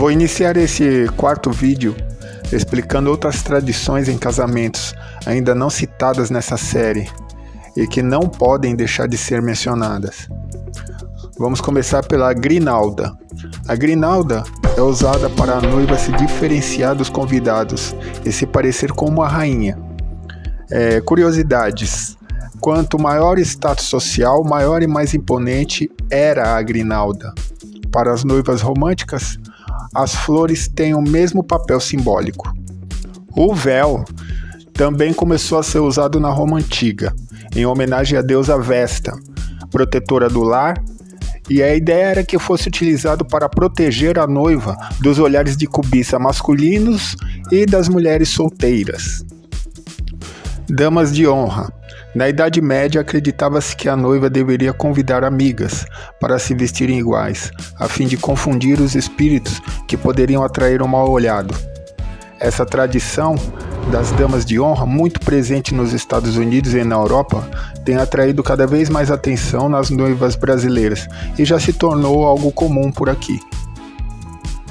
Vou iniciar esse quarto vídeo explicando outras tradições em casamentos ainda não citadas nessa série e que não podem deixar de ser mencionadas. Vamos começar pela grinalda. A grinalda é usada para a noiva se diferenciar dos convidados e se parecer com uma rainha. Curiosidades: quanto maior o status social, maior e mais imponente era a grinalda. Para as noivas românticas, as flores têm o mesmo papel simbólico. O véu também começou a ser usado na Roma Antiga, em homenagem à deusa Vesta, protetora do lar, e a ideia era que fosse utilizado para proteger a noiva dos olhares de cobiça masculinos e das mulheres solteiras. Damas de honra. Na Idade Média, acreditava-se que a noiva deveria convidar amigas para se vestirem iguais, a fim de confundir os espíritos que poderiam atrair um mal olhado. Essa tradição das damas de honra, muito presente nos Estados Unidos e na Europa, tem atraído cada vez mais atenção nas noivas brasileiras e já se tornou algo comum por aqui.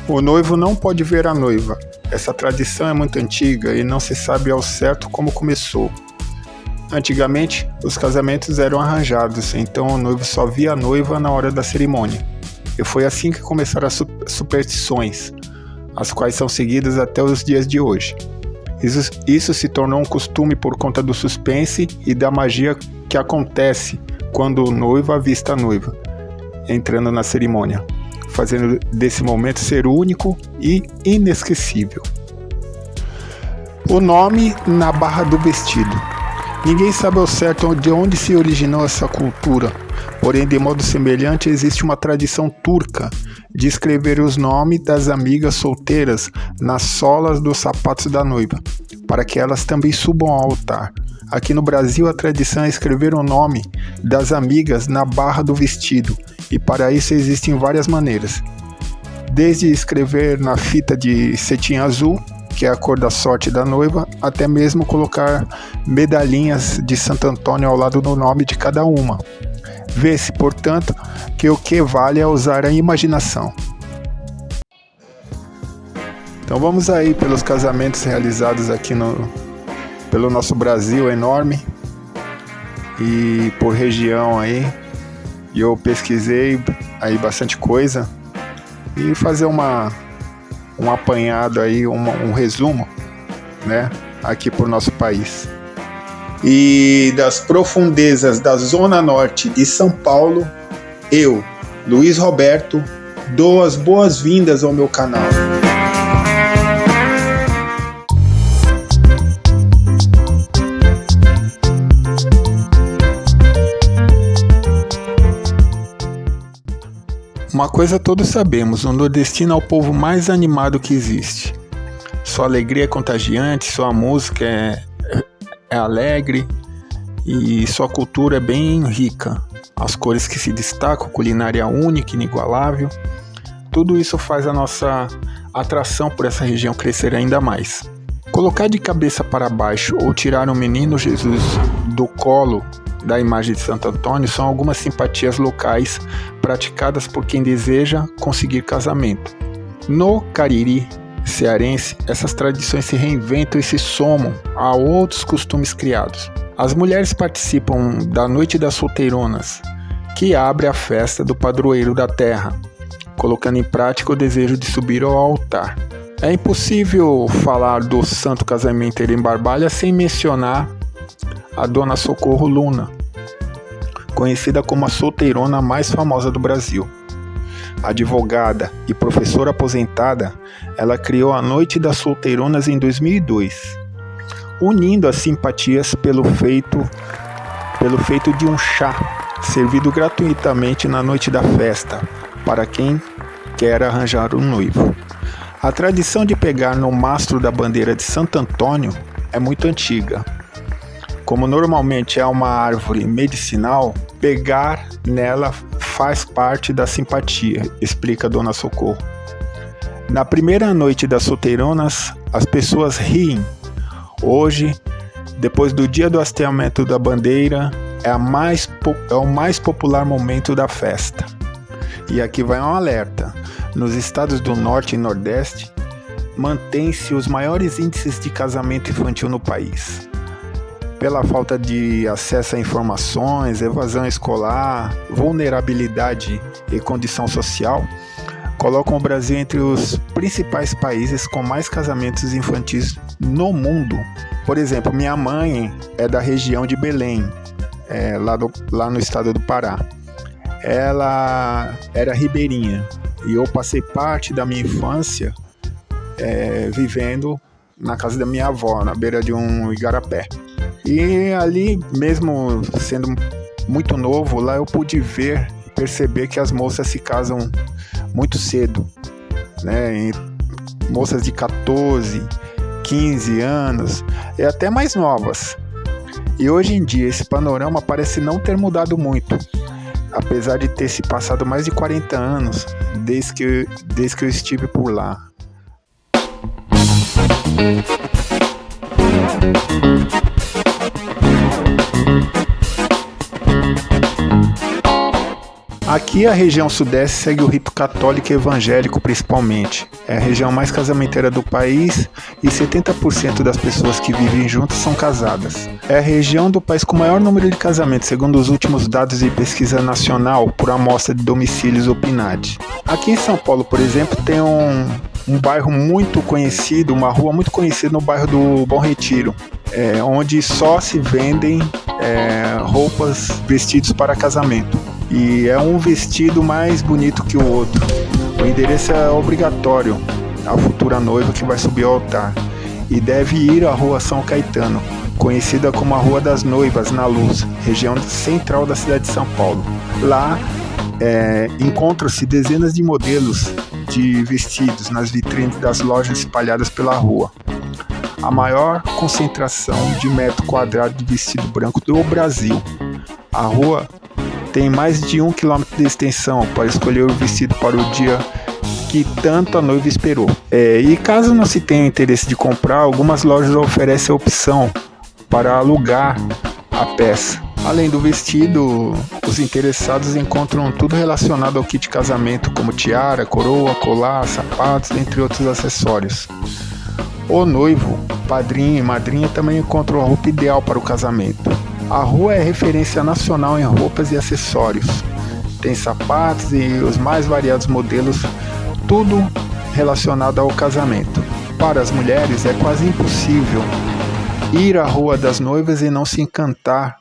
O noivo não pode ver a noiva. Essa tradição é muito antiga e não se sabe ao certo como começou. Antigamente, os casamentos eram arranjados, então o noivo só via a noiva na hora da cerimônia. E foi assim que começaram as superstições, as quais são seguidas até os dias de hoje. Isso se tornou um costume por conta do suspense e da magia que acontece quando o noivo avista a noiva, entrando na cerimônia, fazendo desse momento ser único e inesquecível. O nome na barra do vestido. Ninguém sabe ao certo de onde se originou essa cultura, porém, de modo semelhante, existe uma tradição turca de escrever os nomes das amigas solteiras nas solas dos sapatos da noiva, para que elas também subam ao altar. Aqui no Brasil, a tradição é escrever o nome das amigas na barra do vestido, e para isso existem várias maneiras. Desde escrever na fita de cetim azul, que é a cor da sorte da noiva, até mesmo colocar medalhinhas de Santo Antônio ao lado do nome de cada uma. Vê-se, portanto, que o que vale é usar a imaginação. Então vamos aí pelos casamentos realizados aqui pelo nosso Brasil enorme e por região aí. E eu pesquisei aí bastante coisa e fazer um apanhado aí, um resumo, né, aqui por nosso país. E das profundezas da Zona Norte de São Paulo, eu, Luiz Roberto, dou as boas-vindas ao meu canal. Uma coisa todos sabemos, o nordestino é o povo mais animado que existe. Sua alegria é contagiante, sua música é alegre e sua cultura é bem rica. As cores que se destacam, culinária única, inigualável. Tudo isso faz a nossa atração por essa região crescer ainda mais. Colocar de cabeça para baixo ou tirar o menino Jesus do colo da imagem de Santo Antônio são algumas simpatias locais praticadas por quem deseja conseguir casamento. No Cariri cearense, essas tradições se reinventam e se somam a outros costumes criados. As mulheres participam da Noite das Solteironas, que abre a festa do padroeiro da terra, colocando em prática o desejo de subir ao altar. É impossível falar do Santo Casamento em Barbalha sem mencionar a Dona Socorro Luna, conhecida como a solteirona mais famosa do Brasil. Advogada e professora aposentada, ela criou a Noite das Solteironas em 2002, unindo as simpatias pelo feito de um chá servido gratuitamente na noite da festa para quem quer arranjar um noivo. A tradição de pegar no mastro da bandeira de Santo Antônio é muito antiga. Como normalmente é uma árvore medicinal, pegar nela faz parte da simpatia, explica Dona Socorro. Na primeira noite das solteironas, as pessoas riem. Hoje, depois do dia do hasteamento da bandeira, é o mais popular momento da festa. E aqui vai um alerta. nos estados do Norte e Nordeste, mantém-se os maiores índices de casamento infantil no país. Pela falta de acesso a informações, evasão escolar, vulnerabilidade e condição social, colocam o Brasil entre os principais países com mais casamentos infantis no mundo. Por exemplo, minha mãe é da região de Belém, lá no estado do Pará. Ela era ribeirinha e eu passei parte da minha infância vivendo na casa da minha avó, na beira de um igarapé. E ali, mesmo sendo muito novo, lá eu pude perceber que as moças se casam muito cedo, né? Moças de 14, 15 anos e até mais novas. E hoje em dia esse panorama parece não ter mudado muito, apesar de ter se passado mais de 40 anos desde que eu estive por lá. Aqui a região sudeste segue o rito católico e evangélico principalmente. É a região mais casamenteira do país e 70% das pessoas que vivem juntas são casadas. É a região do país com o maior número de casamentos, segundo os últimos dados de pesquisa nacional por amostra de domicílios ou PNAD. Aqui em São Paulo, por exemplo, tem um bairro muito conhecido, uma rua muito conhecida no bairro do Bom Retiro, onde só se vendem roupas, vestidos para casamento. E é um vestido mais bonito que o outro. O endereço é obrigatório à futura noiva que vai subir ao altar. E deve ir à Rua São Caetano, conhecida como a Rua das Noivas, na Luz, região central da cidade de São Paulo. Lá encontram-se dezenas de modelos de vestidos nas vitrines das lojas espalhadas pela rua. A maior concentração de metro quadrado de vestido branco do Brasil. A rua tem mais de 1 km de extensão para escolher o vestido para o dia que tanto a noiva esperou. E caso não se tenha interesse de comprar, algumas lojas oferecem a opção para alugar a peça. Além do vestido, os interessados encontram tudo relacionado ao kit casamento, como tiara, coroa, colar, sapatos, entre outros acessórios. O noivo, padrinho e madrinha também encontram a roupa ideal para o casamento. A rua é referência nacional em roupas e acessórios. Tem sapatos e os mais variados modelos, tudo relacionado ao casamento. Para as mulheres é quase impossível ir à Rua das Noivas e não se encantar.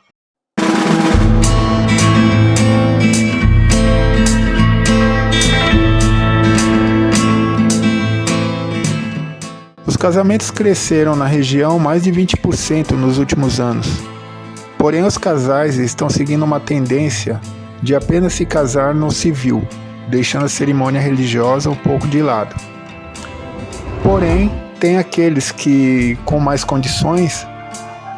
Os casamentos cresceram na região mais de 20% nos últimos anos. Porém, os casais estão seguindo uma tendência de apenas se casar no civil, deixando a cerimônia religiosa um pouco de lado. Porém, tem aqueles que, com mais condições,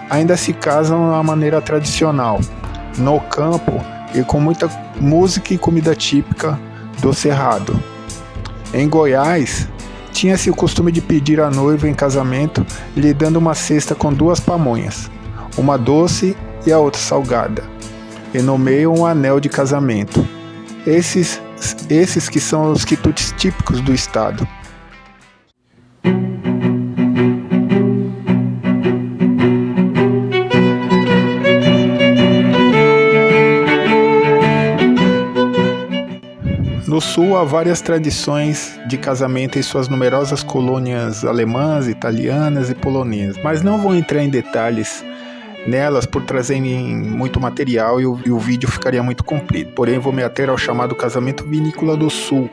ainda se casam da maneira tradicional, no campo e com muita música e comida típica do Cerrado. Em Goiás, tinha-se o costume de pedir à noiva em casamento lhe dando uma cesta com 2 pamonhas, uma doce e a outra salgada, e no meio um anel de casamento. Esses que são os quitutes típicos do estado. No sul há várias tradições de casamento em suas numerosas colônias alemãs, italianas e polonesas, mas não vou entrar em detalhes nelas por trazerem muito material e o vídeo ficaria muito comprido. Porém, vou me ater ao chamado casamento vinícola do sul,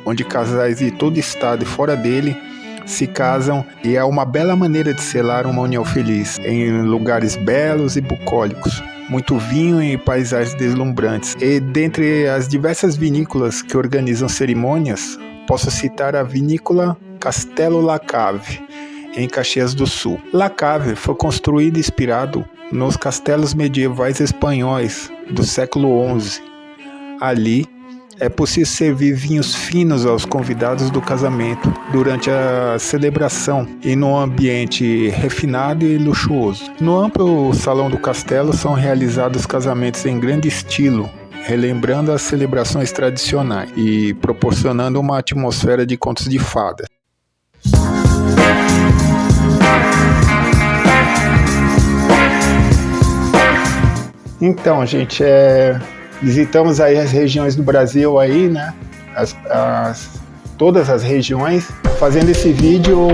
onde casais de todo estado e fora dele se casam, e é uma bela maneira de selar uma união feliz, em lugares belos e bucólicos, muito vinho e paisagens deslumbrantes. E dentre as diversas vinícolas que organizam cerimônias, posso citar a vinícola Castelo La Cave, em Caxias do Sul. La Cave foi construído e inspirado nos castelos medievais espanhóis do século XI. Ali é possível servir vinhos finos aos convidados do casamento durante a celebração e num ambiente refinado e luxuoso. No amplo salão do castelo são realizados casamentos em grande estilo, relembrando as celebrações tradicionais e proporcionando uma atmosfera de contos de fadas. Então, gente, visitamos aí as regiões do Brasil aí, né? Todas as regiões. Fazendo esse vídeo,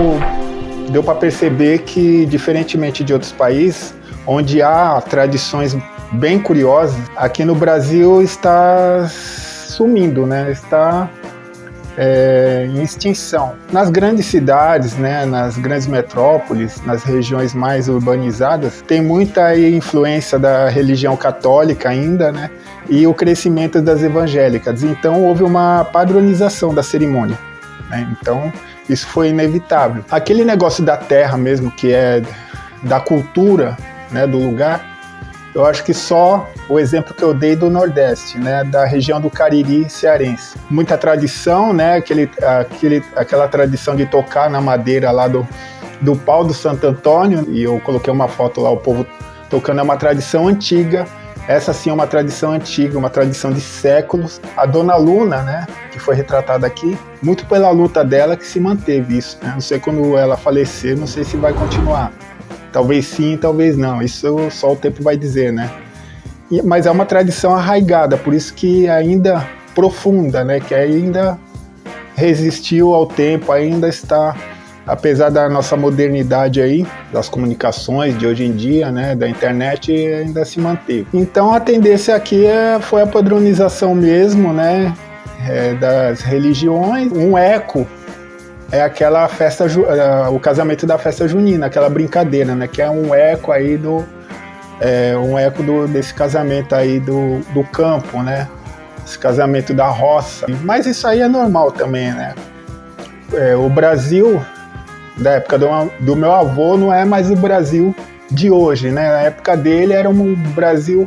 deu para perceber que, diferentemente de outros países, onde há tradições bem curiosas, aqui no Brasil está sumindo, né? Está em extinção. Nas grandes cidades, né, nas grandes metrópoles, nas regiões mais urbanizadas, tem muita influência da religião católica ainda, né, e o crescimento das evangélicas. Então houve uma padronização da cerimônia, né? Então isso foi inevitável. Aquele negócio da terra mesmo, que é da cultura, né, do lugar, eu acho que só o exemplo que eu dei do Nordeste, né, da região do Cariri cearense. Muita tradição, né, aquela tradição de tocar na madeira lá do pau do Santo Antônio, e eu coloquei uma foto lá, o povo tocando, é uma tradição antiga. Essa sim é uma tradição antiga, uma tradição de séculos. A Dona Luna, né, que foi retratada aqui, muito pela luta dela que se manteve isso, né? Não sei quando ela falecer, não sei se vai continuar. Talvez sim, talvez não. Isso só o tempo vai dizer, né? Mas é uma tradição arraigada, por isso que ainda profunda, né? Que ainda resistiu ao tempo, ainda está, apesar da nossa modernidade aí, das comunicações de hoje em dia, né? Da internet, ainda se manteve. Então a tendência aqui foi a padronização mesmo, né? Das religiões, um eco. É aquela festa, o casamento da festa junina, aquela brincadeira, né? Que é um eco aí desse casamento aí do campo, né? Esse casamento da roça. Mas isso aí é normal também, né? O Brasil, da época do meu avô, não é mais o Brasil de hoje, né? Na época dele era um Brasil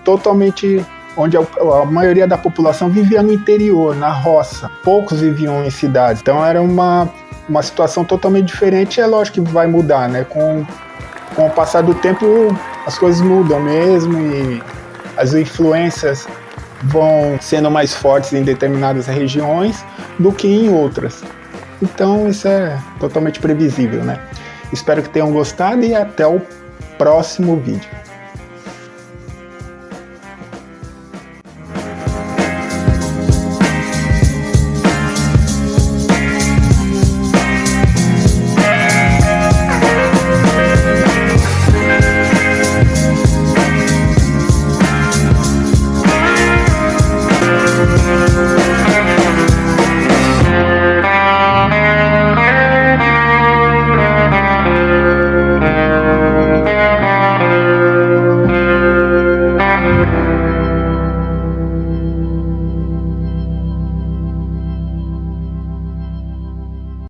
totalmente onde a maioria da população vivia no interior, na roça. Poucos viviam em cidades. Então era uma situação totalmente diferente. É lógico que vai mudar, né? Com o passar do tempo, as coisas mudam mesmo e as influências vão sendo mais fortes em determinadas regiões do que em outras. Então isso é totalmente previsível, né? Espero que tenham gostado e até o próximo vídeo.